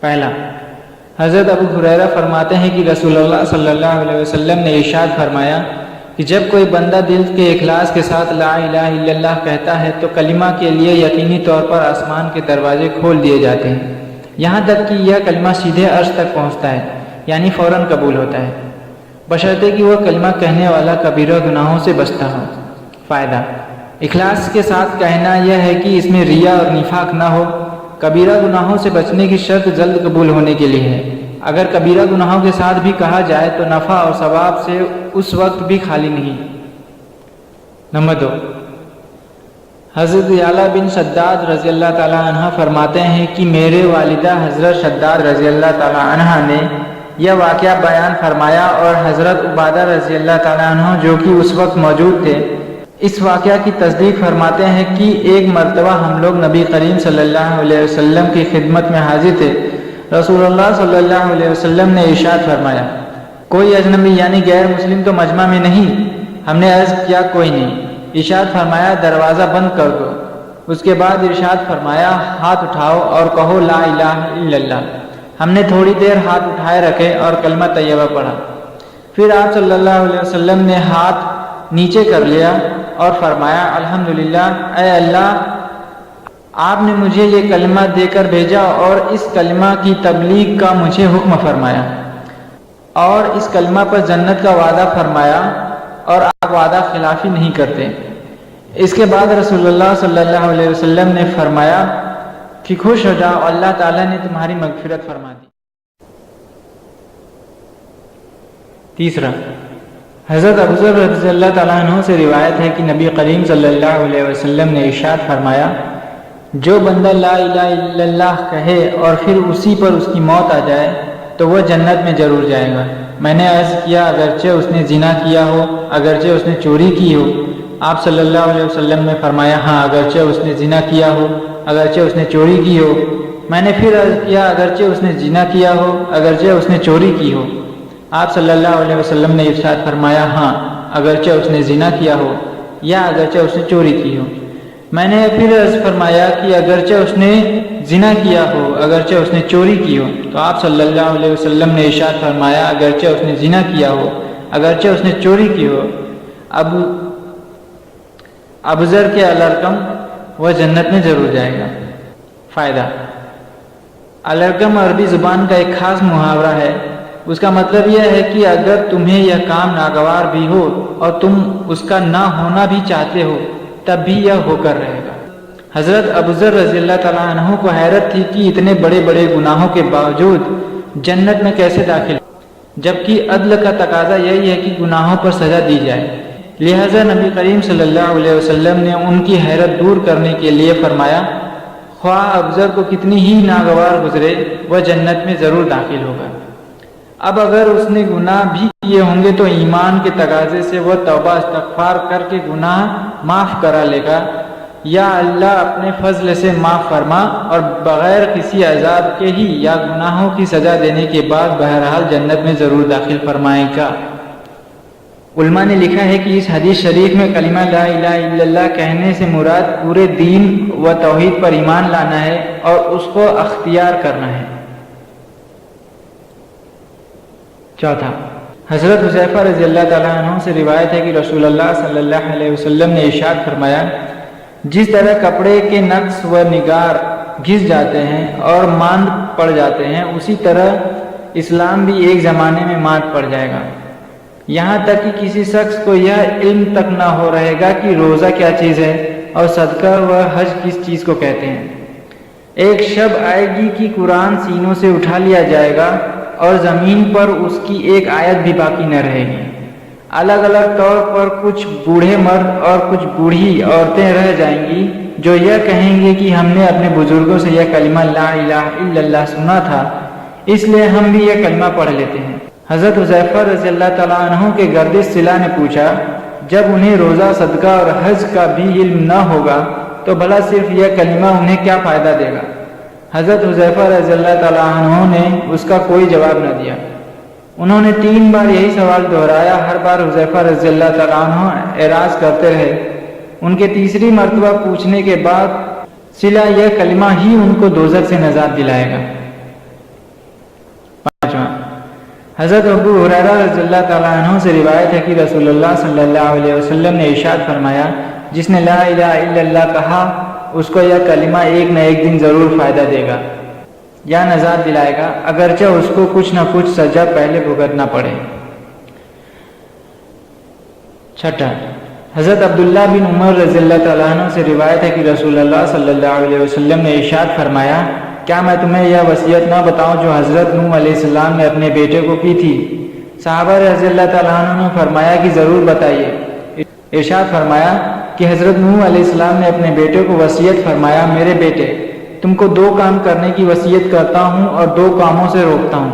پہلا، حضرت ابو ہریرہ فرماتے ہیں کہ رسول اللہ صلی اللہ علیہ وسلم نے ارشاد فرمایا کہ جب کوئی بندہ دل کے اخلاص کے ساتھ لا الہ الا اللہ کہتا ہے تو کلمہ کے لیے یقینی طور پر آسمان کے دروازے کھول دیے جاتے ہیں، یہاں تک کہ یہ کلمہ سیدھے عرش تک پہنچتا ہے، یعنی فوراً قبول ہوتا ہے، بشرطے کہ وہ کلمہ کہنے والا کبیرہ گناہوں سے بچتا ہو۔ فائدہ، اخلاص کے ساتھ کہنا یہ ہے کہ اس میں ریا اور نفاق نہ ہو۔ کبیرہ گناہوں سے بچنے کی شرط جلد قبول ہونے کے لیے ہے۔ اگر کبیرہ گناہوں کے ساتھ بھی کہا جائے تو نفع اور ثواب سے اس وقت بھی خالی نہیں۔ نمبر 2، حضرت یعلا بن شداد رضی اللہ تعالیٰ عنہ فرماتے ہیں کہ میرے والدہ حضرت شداد رضی اللہ تعالیٰ عنہ نے یہ واقعہ بیان فرمایا اور حضرت عبادہ رضی اللہ تعالیٰ عنہ جو کہ اس وقت موجود تھے اس واقعہ کی تصدیق فرماتے ہیں کہ ایک مرتبہ ہم لوگ نبی کریم صلی اللہ علیہ وسلم کی خدمت میں حاضر تھے۔ رسول اللہ صلی اللہ علیہ وسلم نے ارشاد فرمایا، کوئی اجنبی یعنی غیر مسلم تو مجمع میں نہیں؟ ہم نے عرض کیا کوئی نہیں۔ ارشاد فرمایا دروازہ بند کر دو۔ اس کے بعد ارشاد فرمایا ہاتھ اٹھاؤ اور کہو لا الہ الا اللہ۔ ہم نے تھوڑی دیر ہاتھ اٹھائے رکھے اور کلمہ طیبہ پڑھا، پھر آپ صلی اللہ علیہ وسلم نے ہاتھ نیچے کر لیا اور فرمایا الحمدللہ، اے اللہ آپ نے مجھے یہ کلمہ دے کر بھیجا اور اس کلمہ کی تبلیغ کا مجھے حکم فرمایا اور اس کلمہ پر جنت کا وعدہ فرمایا اور آپ وعدہ خلافی نہیں کرتے۔ اس کے بعد رسول اللہ صلی اللہ علیہ وسلم نے فرمایا کہ خوش ہو جاؤ، اللہ تعالیٰ نے تمہاری مغفرت فرما دی۔ تیسرا، حضرت ابوذر رضی اللہ تعالیٰ عنہ سے روایت ہے کہ نبی کریم صلی اللہ علیہ وسلم نے ارشاد فرمایا جو بندہ لا الہ الا اللہ کہے اور پھر اسی پر اس کی موت آ جائے تو وہ جنت میں ضرور جائے گا۔ میں نے عرض کیا اگرچہ اس نے زنا کیا ہو، اگرچہ اس نے چوری کی ہو؟ آپ صلی اللہ علیہ وسلم نے فرمایا ہاں، اگرچہ اس نے زنا کیا ہو، اگرچہ اس نے چوری کی ہو۔ میں نے پھر عرض کیا اگرچہ اس نے زنا کیا ہو، اگرچہ اس نے چوری کی ہو؟ آپ صلی اللہ علیہ وسلم نے ارشاد فرمایا ہاں، اگرچہ اس نے زنا کیا ہو یا اگرچہ اس نے چوری کی ہو۔ میں نے پھر عرض فرمایا کہ اگرچہ اس نے زنا کیا ہو، اگرچہ اس نے چوری کی ہو؟ تو آپ صلی اللہ علیہ وسلم نے ارشاد فرمایا اگرچہ اس نے زنا کیا ہو، اگرچہ اس نے چوری کی ہو، ابوذر کے الرقم وہ جنت میں ضرور جائے گا۔ فائدہ، الرقم عربی زبان کا ایک خاص محاورہ ہے۔ اس کا مطلب یہ ہے کہ اگر تمہیں یہ کام ناگوار بھی ہو اور تم اس کا نہ ہونا بھی چاہتے ہو تب بھی یہ ہو کر رہے گا۔ حضرت ابوذر رضی اللہ تعالیٰ عنہ کو حیرت تھی کہ اتنے بڑے بڑے گناہوں کے باوجود جنت میں کیسے داخل، جبکہ عدل کا تقاضا یہی ہے کہ گناہوں پر سزا دی جائے۔ لہذا نبی کریم صلی اللہ علیہ وسلم نے ان کی حیرت دور کرنے کے لیے فرمایا خواہ ابوذر کو کتنی ہی ناگوار گزرے وہ جنت میں ضرور داخل ہوگا۔ اب اگر اس نے گناہ بھی کیے ہوں گے تو ایمان کے تقاضے سے وہ توبہ استغفار کر کے گناہ معاف کرا لے گا، یا اللہ اپنے فضل سے معاف فرما اور بغیر کسی عذاب کے ہی یا گناہوں کی سزا دینے کے بعد بہرحال جنت میں ضرور داخل فرمائے گا۔ علماء نے لکھا ہے کہ اس حدیث شریف میں کلمہ لا الہ الا اللہ کہنے سے مراد پورے دین و توحید پر ایمان لانا ہے اور اس کو اختیار کرنا ہے۔ چوتھا، حضرت حذیفہ رضی اللہ تعالیٰ عنہ سے روایت ہے کہ رسول اللہ صلی اللہ علیہ وسلم نے ارشاد فرمایا جس طرح کپڑے کے نقص و نگار گھس جاتے ہیں اور ماند پڑ جاتے ہیں، اسی طرح اسلام بھی ایک زمانے میں ماند پڑ جائے گا، یہاں تک کہ کسی شخص کو یہ علم تک نہ ہو رہے گا کہ روزہ کیا چیز ہے اور صدقہ و حج کس چیز کو کہتے ہیں۔ ایک شب آئے گی کہ قرآن سینوں سے اٹھا لیا جائے گا اور زمین پر اس کی ایک آیت بھی باقی نہ رہے گی۔ الگ الگ طور پر کچھ بوڑھے مرد اور کچھ بوڑھی عورتیں رہ جائیں گی جو یہ کہیں گے کہ ہم نے اپنے بزرگوں سے یہ کلمہ لا الہ الا اللہ سنا تھا، اس لیے ہم بھی یہ کلمہ پڑھ لیتے ہیں۔ حضرت حذیفہ رضی اللہ تعالیٰ عنہ کے گردش صلہ نے پوچھا جب انہیں روزہ صدقہ اور حج کا بھی علم نہ ہوگا تو بھلا صرف یہ کلمہ انہیں کیا فائدہ دے گا؟ حضرت حذیفہ رضی اللہ تعالیٰ عنہ نے اس کا کوئی جواب نہ دیا۔ انہوں نے 3 بار یہی سوال دہرایا، ہر بار حذیفہ رضی اللہ تعالیٰ عنہ اعراض کرتے رہے۔ ان کے تیسری مرتبہ پوچھنے کے بعد صلہ یہ کلمہ ہی ان کو دوزخ سے نجات دلائے گا۔ حضرت ابو ہریرہ رضی اللہ تعالیٰ عنہ سے روایت ہے کہ رسول اللہ صلی اللہ علیہ وسلم نے ارشاد فرمایا، جس نے لا الہ الا اللہ کہا اس کو یہ کلمہ ایک نہ ایک دن ضرور فائدہ دے گا یا نجات دلائے گا، اگرچہ اس کو کچھ نہ کچھ سزا پہلے بھگتنا پڑے۔ چھٹا، حضرت عبداللہ بن عمر رضی اللہ تعالیٰ عنہ سے روایت ہے کہ رسول اللہ صلی اللہ علیہ وسلم نے ارشاد فرمایا، کیا میں تمہیں یہ وصیت نہ بتاؤں جو حضرت نوح علیہ السلام نے اپنے بیٹے کو کی تھی؟ صحابہ رضی اللہ تعالیٰ عنہ نے فرمایا کہ ضرور بتائیے۔ ارشاد فرمایا کہ حضرت نوح علیہ السلام نے اپنے بیٹے کو وصیت فرمایا، میرے بیٹے، تم کو 2 کام کرنے کی وصیت کرتا ہوں اور 2 کاموں سے روکتا ہوں۔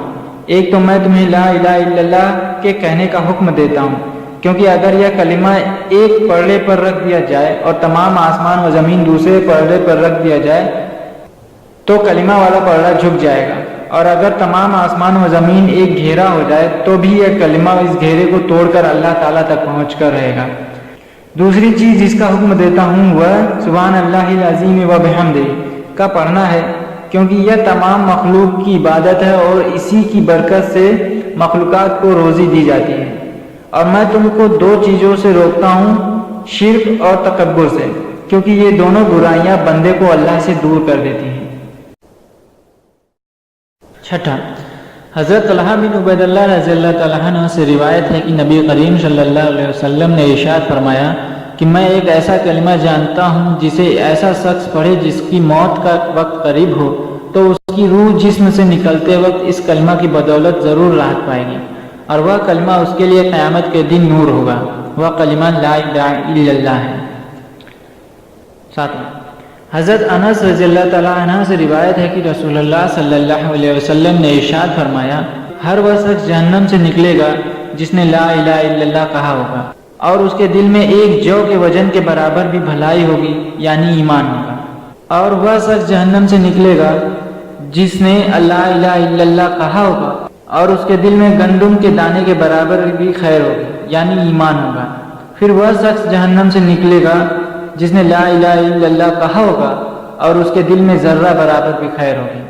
ایک تو میں تمہیں لا الہ الا اللہ کے کہنے کا حکم دیتا ہوں، کیونکہ اگر یہ کلمہ ایک پرڑے پر رکھ دیا جائے اور تمام آسمان و زمین دوسرے پرڑے پر رکھ دیا جائے تو کلمہ والا پرڑا جھک جائے گا، اور اگر تمام آسمان و زمین ایک گھیرا ہو جائے تو بھی یہ کلمہ اس گھیرے کو توڑ کر اللہ تعالیٰ تک پہنچ کر رہے گا۔ دوسری چیز جس کا حکم دیتا ہوں وہ سبحان اللہ العظیم و بحمدہ کا پڑھنا ہے، کیونکہ یہ تمام مخلوق کی عبادت ہے اور اسی کی برکت سے مخلوقات کو روزی دی جاتی ہے۔ اور میں تم کو 2 چیزوں سے روکتا ہوں، شرک اور تکبر سے، کیونکہ یہ دونوں برائیاں بندے کو اللہ سے دور کر دیتی ہیں۔ چھٹا، حضرت طلحہ بن عبید اللہ رضی اللہ تعالیٰ عنہ سے روایت ہے کہ نبی کریم صلی اللہ علیہ وسلم نے ارشاد فرمایا کہ میں ایک ایسا کلمہ جانتا ہوں جسے ایسا شخص پڑھے جس کی موت کا وقت قریب ہو تو اس کی روح جسم سے نکلتے وقت اس کلمہ کی بدولت ضرور راحت پائے گی، اور وہ کلمہ اس کے لیے قیامت کے دن نور ہوگا۔ وہ کلمہ لا الہ الا اللہ ہے۔ ساتواں، حضرت انس رضی اللہ تعالیٰ عنہ سے روایت ہے کہ رسول اللہ صلی اللہ علیہ وسلم نے ارشاد فرمایا، ہر وہ شخص جہنم سے نکلے گا جس نے لا الہ الا اللہ کہا ہوگا اور اس کے دل میں ایک جو کے وزن کے برابر بھی بھلائی ہوگی، یعنی ایمان ہوگا، اور وہ شخص جہنم سے نکلے گا جس نے لا الہ الا اللہ کہا ہوگا اور اس کے دل میں گندم کے دانے کے برابر بھی خیر ہوگی، یعنی ایمان ہوگا۔ پھر وہ شخص جہنم سے نکلے گا جس نے لا الہ الا اللہ کہا ہوگا اور اس کے دل میں ذرہ برابر بھی خیر ہوگی۔